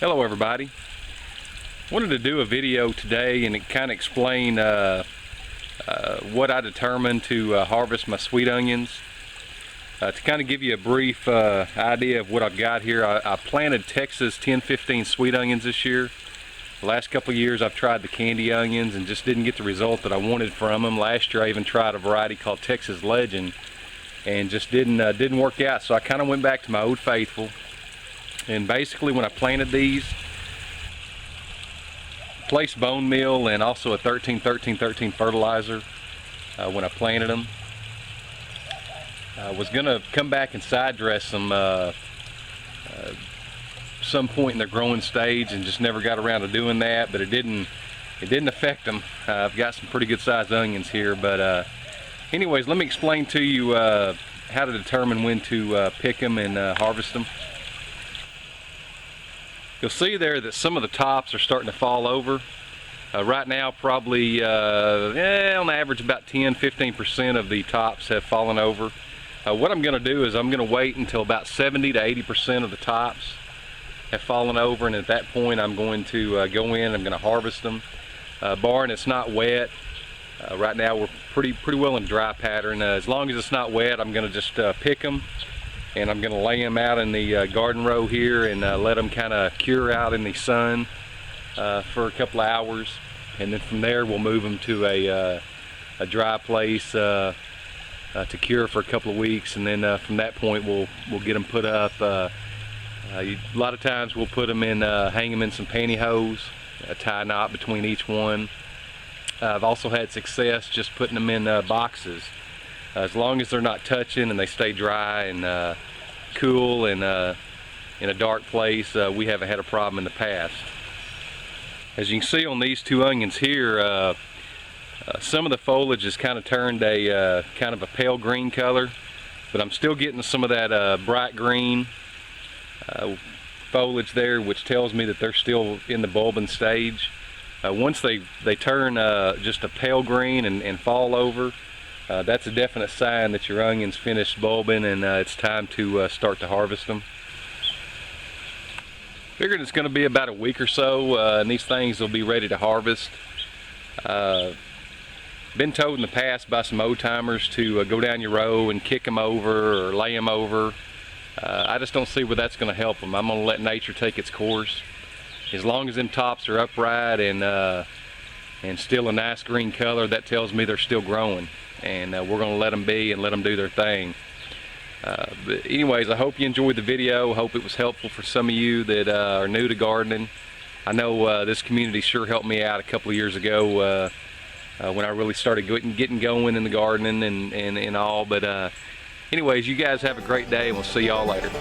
Hello everybody. Wanted to do a video today and kind of explain what I determined to harvest my sweet onions. To kind of give you a brief idea of what I've got here, I planted Texas 1015 sweet onions this year. The last couple of years I've tried the candy onions and just didn't get the result that I wanted from them. Last year I even tried a variety called Texas Legend and just didn't work out, so I kind of went back to my old faithful. And basically when I planted these, placed bone meal and also a 13-13-13 fertilizer when I planted them. I was gonna come back and side dress them some point in their growing stage and just never got around to doing that, but it didn't affect them. I've got some pretty good sized onions here, but anyways, let me explain to you how to determine when to pick them and harvest them. You'll see there that some of the tops are starting to fall over. Right now probably on average about 10-15% of the tops have fallen over. What I'm going to do is I'm going to wait until about 70 to 80% of the tops have fallen over, and at that point I'm going to go in, I'm going to harvest them. Barring it's not wet. Right now we're pretty well in dry pattern. As long as it's not wet, I'm going to just pick them, and I'm going to lay them out in the garden row here and let them kind of cure out in the sun for a couple of hours, and then from there we'll move them to a dry place to cure for a couple of weeks, and then from that point we'll get them put up. A lot of times we'll put them in, hang them in some pantyhose, tie a knot between each one. I've also had success just putting them in boxes. As long as they're not touching and they stay dry and cool and in a dark place, we haven't had a problem in the past. As you can see on these two onions here, some of the foliage has kind of turned a kind of a pale green color, but I'm still getting some of that bright green foliage there, which tells me that they're still in the bulbing stage. Once they turn just a pale green and fall over, that's a definite sign that your onions finished bulbing and it's time to start to harvest them. Figured it's going to be about a week or so and these things will be ready to harvest. Been told in the past by some old timers to go down your row and kick them over or lay them over. I just don't see where that's going to help them. I'm going to let nature take its course. As long as them tops are upright and still a nice green color, that tells me they're still growing, and we're going to let them be and let them do their thing. But anyways, I hope you enjoyed the video. I hope it was helpful for some of you that are new to gardening. I know this community sure helped me out a couple of years ago when I really started getting going in the gardening and all. But anyways, you guys have a great day, and we'll see y'all later.